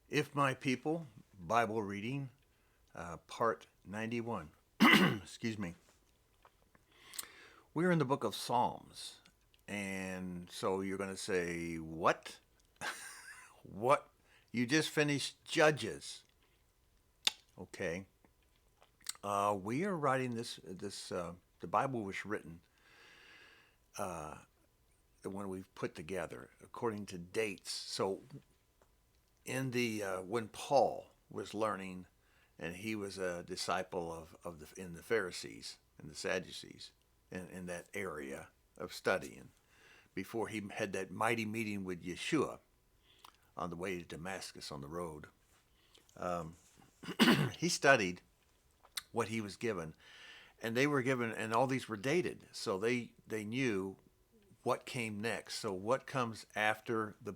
If My People, Bible Reading, Part 91. Excuse me. We're in the book of Psalms. And so you're going to say, what? What? You just finished Judges. Okay. We are writing the Bible was written, uh, the one we've put together, according to dates. So when Paul was learning, and he was a disciple in the Pharisees and the Sadducees in that area of studying before he had that mighty meeting with Yeshua on the way to Damascus on the road. Um, he studied what he was given, and they were given, and all these were dated, so they knew what came next. So what comes after the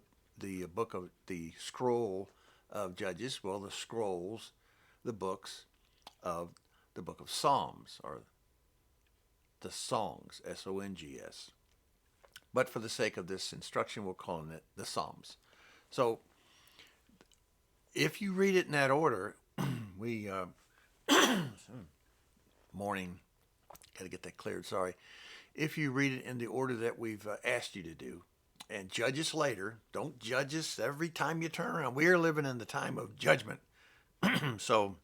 book of the scroll of Judges? Well, the scrolls, the books of the book of Psalms, or the songs, Songs. But for the sake of this instruction, we'll call it the Psalms. So if you read it in that order, we morning, got to get that cleared. Sorry. If you read it in the order that we've asked you to do, and judge us later, don't judge us every time you turn around. We are living in the time of judgment, so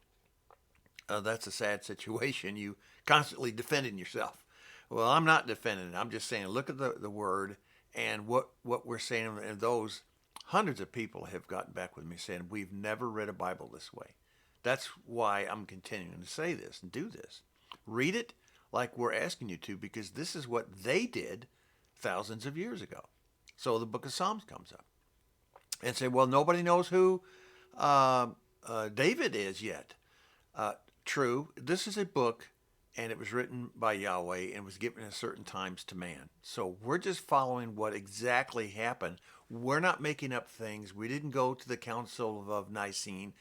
that's a sad situation. You constantly defending yourself. Well, I'm not defending it. I'm just saying, look at the word and what we're saying. And those hundreds of people have gotten back with me saying, we've never read a Bible this way. That's why I'm continuing to say this and do this. Read it like we're asking you to, because this is what they did thousands of years ago. So the book of Psalms comes up and say, well, nobody knows who uh, David is yet. Uh, True, this is a book, and it was written by Yahweh and was given at certain times to man. So we're just following what exactly happened. We're not making up things. We didn't go to the Council of Nicene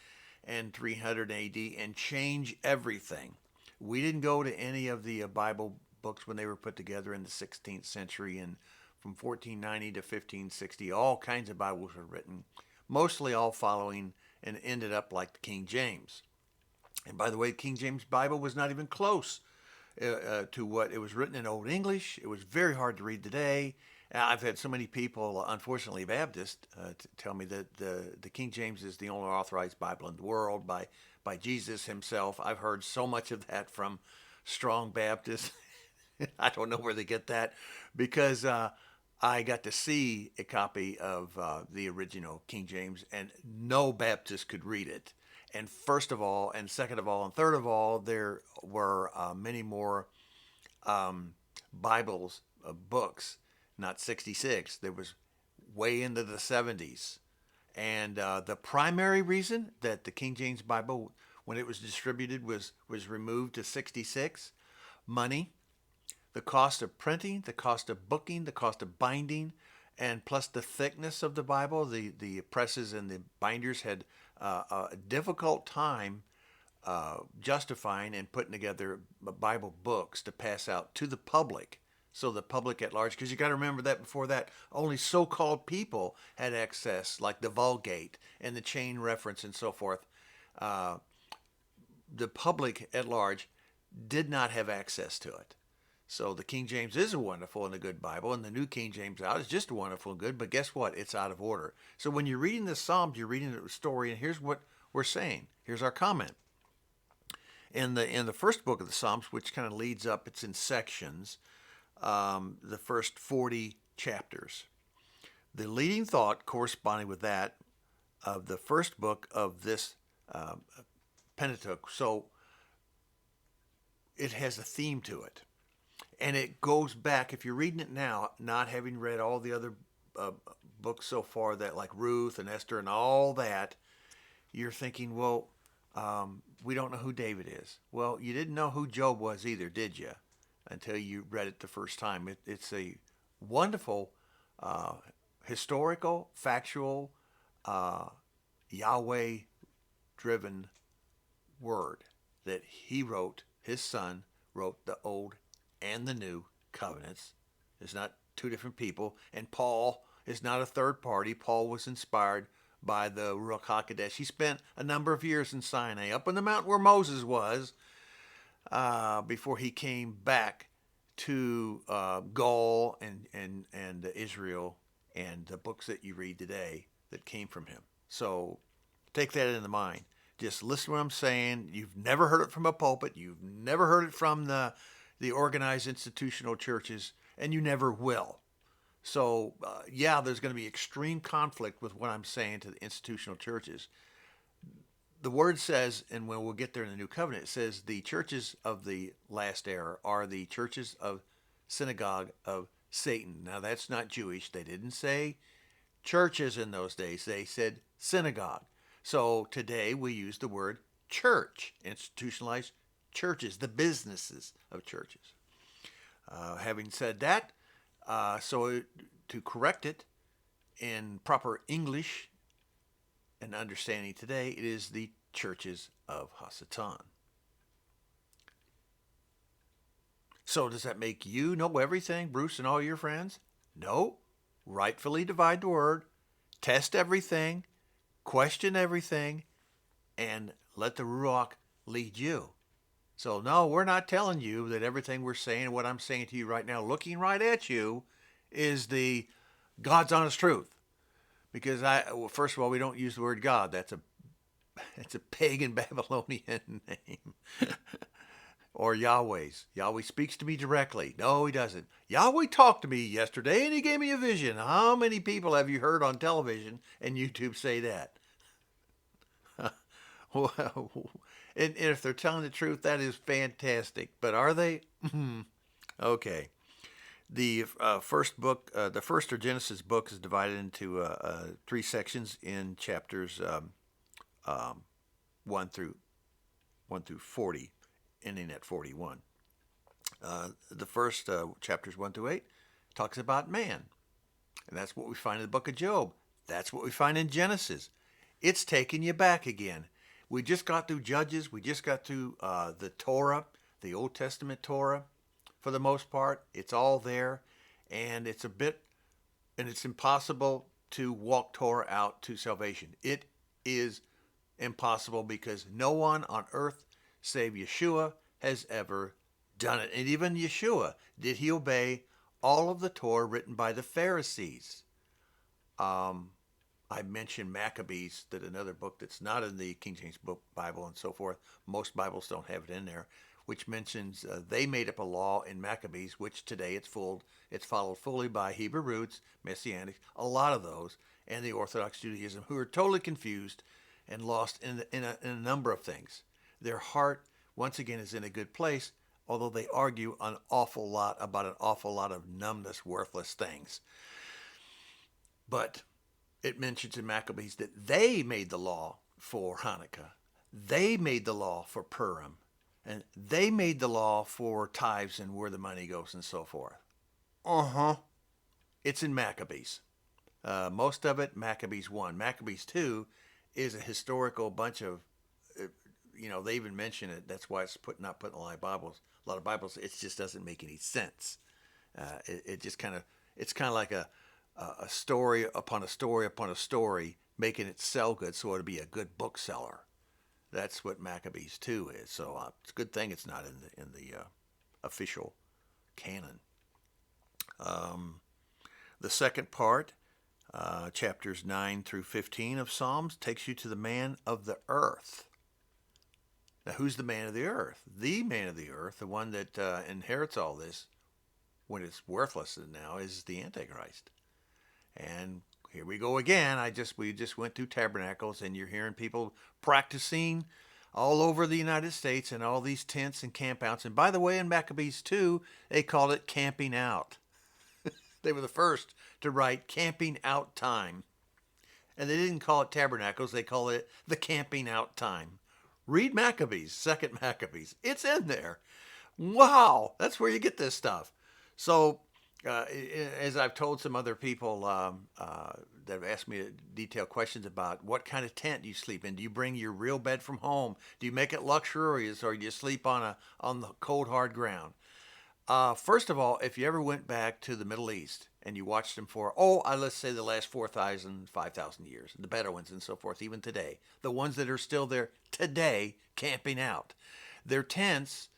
in 300 AD and change everything. We didn't go to any of the Bible books when they were put together in the 16th century, and from 1490 to 1560, all kinds of Bibles were written, mostly all following and ended up like the King James. And by the way, the King James Bible was not even close to what it was written in Old English. It was very hard to read today. I've had so many people, unfortunately Baptists, tell me that the King James is the only authorized Bible in the world by Jesus himself. I've heard so much of that from strong Baptists. I don't know where they get that, because I got to see a copy of the original King James, and no Baptist could read it. And first of all, and second of all, and third of all, there were many more um, Bibles, books, not 66. There was way into the 70s. And the primary reason that the King James Bible, when it was distributed, was removed to 66: money, the cost of printing, the cost of booking, the cost of binding, and plus the thickness of the Bible. The presses and the binders had a difficult time justifying and putting together Bible books to pass out to the public. So the public at large, because you got to remember that before that, only so-called people had access, like the Vulgate and the chain reference and so forth. Uh, the public at large did not have access to it. So the King James is a wonderful and a good Bible, and the New King James out is just wonderful and good, but guess what? It's out of order. So when you're reading the Psalms, you're reading the story, and here's what we're saying. Here's our comment. In the first book of the Psalms, which kind of leads up, it's in sections, the first 40 chapters. The leading thought corresponding with that of the first book of this uh, Pentateuch, so it has a theme to it. And it goes back, if you're reading it now, not having read all the other uh, books so far, that like Ruth and Esther and all that, you're thinking, well, we don't know who David is. Well, you didn't know who Job was either, did you? Until you read it the first time. It's a wonderful, uh, historical, factual, uh, Yahweh driven word that he wrote, his son wrote the Old and the New covenants. It's not two different people. And Paul is not a third party. Paul was inspired by the Ruach HaKodesh. He spent a number of years in Sinai, up on the mountain where Moses was, before he came back to Gaul and Israel and the books that you read today that came from him. So take that into mind. Just listen to what I'm saying. You've never heard it from a pulpit. You've never heard it from the organized institutional churches, and you never will. So, yeah, there's going to be extreme conflict with what I'm saying to the institutional churches. The word says, and when we'll get there in the New Covenant, it says the churches of the last era are the churches of synagogue of Satan. Now, that's not Jewish. They didn't say churches in those days. They said synagogue. So today we use the word church, institutionalized churches, the businesses of churches. Having said that, so to correct it in proper English and understanding today, it is the churches of Hasatan. So does that make you know everything, Bruce and all your friends? No. Rightfully divide the word, test everything, question everything, and let the Ruach lead you. So no, we're not telling you that everything we're saying, what I'm saying to you right now, looking right at you, is the God's honest truth. Because first of all, we don't use the word God. That's a pagan Babylonian name. Or Yahweh's. Yahweh speaks to me directly. No, he doesn't. Yahweh talked to me yesterday and he gave me a vision. How many people have you heard on television and YouTube say that? Well, and if they're telling the truth, that is fantastic. But are they? Okay. The first book, the first or Genesis book, is divided into 3 sections in chapters 1 through 40, ending at 41. The first chapters 1 through 8 talks about man, and that's what we find in the book of Job. That's what we find in Genesis. It's taking you back again. We just got through Judges. We just got through the Torah, the Old Testament Torah. For the most part, it's all there, and it's impossible to walk Torah out to salvation. It is impossible because no one on earth save Yeshua has ever done it. And even Yeshua, did he obey all of the Torah written by the Pharisees? I mentioned Maccabees, that another book that's not in the King James Bible and so forth. Most Bibles don't have it in there, which mentions they made up a law in Maccabees, which today it's followed fully by Hebrew roots, Messianics, a lot of those, and the Orthodox Judaism, who are totally confused and lost in a number of things. Their heart, once again, is in a good place, although they argue an awful lot about an awful lot of numbness, worthless things. But it mentions in Maccabees that they made the law for Hanukkah. They made the law for Purim. And they made the law for tithes and where the money goes and so forth. It's in Maccabees. Most of it, Maccabees 1. Maccabees 2 is a historical bunch of, they even mention it. That's why it's not put in a lot of Bibles. A lot of Bibles, it just doesn't make any sense. It's kind of like a story upon a story upon a story, making it sell good so it'll be a good bookseller. That's what Maccabees 2 is. So it's a good thing it's not in the official canon. The second part, chapters 9 through 15 of Psalms, takes you to the man of the earth. Now, who's the man of the earth? The man of the earth, the one that inherits all this when it's worthless now, is the Antichrist. And here we go again. We just went through tabernacles, and you're hearing people practicing all over the United States in all these tents and campouts. And by the way, in Maccabees 2, they called it camping out. They were the first to write camping out time. And they didn't call it tabernacles. They call it the camping out time. Read Maccabees, 2nd Maccabees. It's in there. Wow, that's where you get this stuff. So, as I've told some other people that have asked me detailed questions about what kind of tent do you sleep in? Do you bring your real bed from home? Do you make it luxurious, or do you sleep on the cold, hard ground? First of all, if you ever went back to the Middle East and you watched them for, let's say the last 4,000, 5,000 years, the Bedouins and so forth, even today, the ones that are still there today camping out, their tents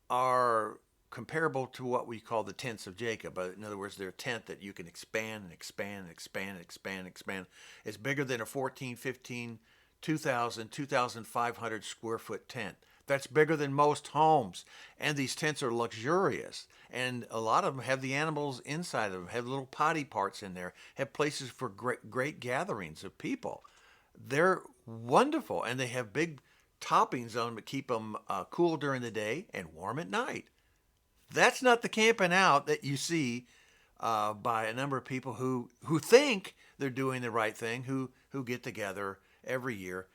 are comparable to what we call the tents of Jacob. In other words, they're a tent that you can expand and expand and expand and expand and expand. It's bigger than a 14, 15, 2,000, 2,500 square foot tent. That's bigger than most homes. And these tents are luxurious. And a lot of them have the animals inside of them, have little potty parts in there, have places for great gatherings of people. They're wonderful. And they have big toppings on them to keep them cool during the day and warm at night. That's not the camping out that you see by a number of people who think they're doing the right thing, who get together every year.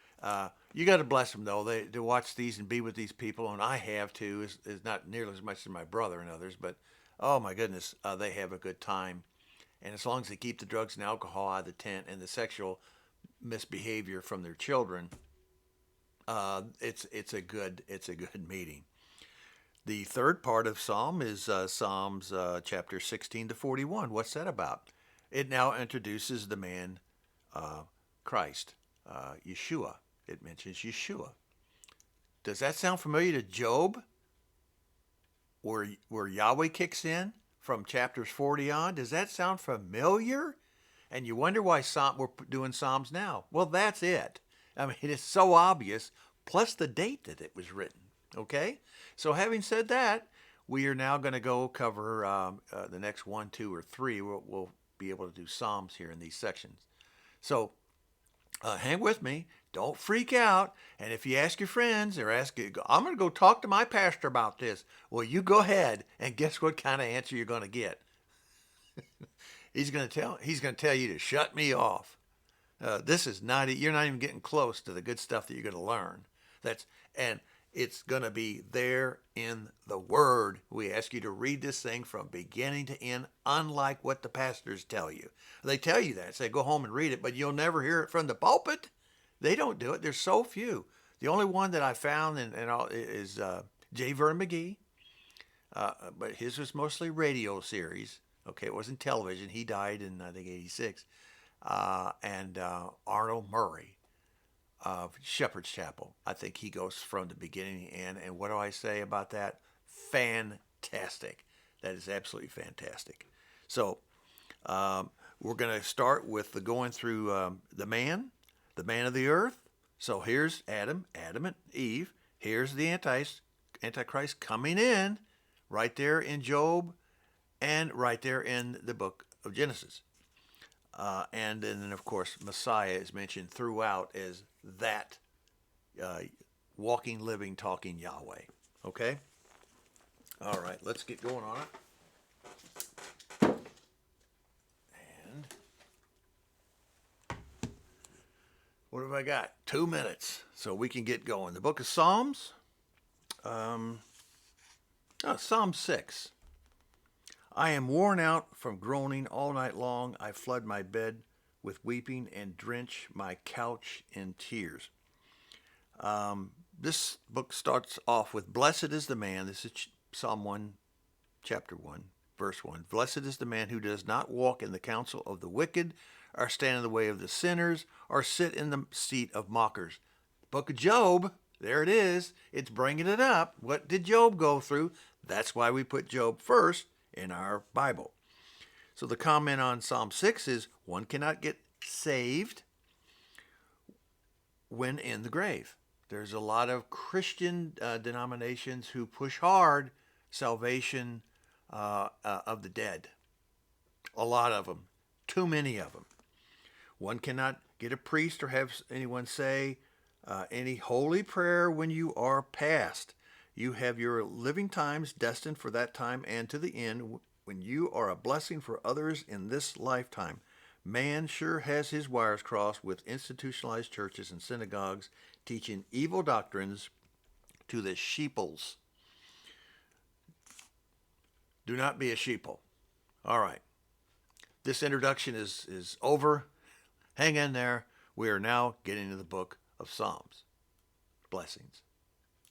You got to bless them, though. To watch these and be with these people, and I have too, is not nearly as much as my brother and others, but oh my goodness, they have a good time. And as long as they keep the drugs and alcohol out of the tent and the sexual misbehavior from their children, it's a good meeting. The third part of Psalm is Psalms chapter 16 to 41. What's that about? It now introduces the man Christ, Yeshua. It mentions Yeshua. Does that sound familiar to Job, where Yahweh kicks in from chapters 40 on? Does that sound familiar? And you wonder why we're doing Psalms now. Well, that's it. I mean, it's so obvious, plus the date that it was written. Okay? So having said that, we are now going to go cover the next 1, 2, or 3. We'll be able to do Psalms here in these sections. So hang with me. Don't freak out. And if you ask your friends or I'm going to go talk to my pastor about this. Well, you go ahead, and guess what kind of answer you're going to get? He's going to tell you to shut me off. You're not even getting close to the good stuff that you're going to learn. And it's going to be there in the Word. We ask you to read this thing from beginning to end, unlike what the pastors tell you. They tell you that. Say, go home and read it, but you'll never hear it from the pulpit. They don't do it. There's so few. The only one that I found is J. Vernon McGee, but his was mostly radio series. Okay, it wasn't television. He died in, I think, 86. And Arnold Murray of Shepherd's Chapel. I think he goes from the beginning to end. And what do I say about that? Fantastic. That is absolutely fantastic. So we're going to start with going through the man of the earth. So here's Adam and Eve. Here's the Antichrist coming in right there in Job and right there in the book of Genesis. And then, of course, Messiah is mentioned throughout as that walking, living, talking Yahweh. Okay? All right, let's get going on it. And what have I got? 2 minutes, so we can get going. The book of Psalms, Psalm 6. I am worn out from groaning all night long. I flood my bed with weeping and drench my couch in tears. This book starts off with, blessed is the man. This is Psalm 1, chapter 1, verse 1. Blessed is the man who does not walk in the counsel of the wicked, or stand in the way of the sinners, or sit in the seat of mockers. Book of Job, there it is. It's bringing it up. What did Job go through? That's why we put Job first in our Bible. So the comment on Psalm 6 is, one cannot get saved when in the grave. There's a lot of Christian denominations who push hard salvation of the dead. A lot of them. Too many of them. One cannot get a priest or have anyone say any holy prayer when you are past. You have your living times destined for that time and to the end when you are a blessing for others in this lifetime. Man sure has his wires crossed with institutionalized churches and synagogues teaching evil doctrines to the sheeples. Do not be a sheeple. All right. This introduction is over. Hang in there. We are now getting to the book of Psalms. Blessings.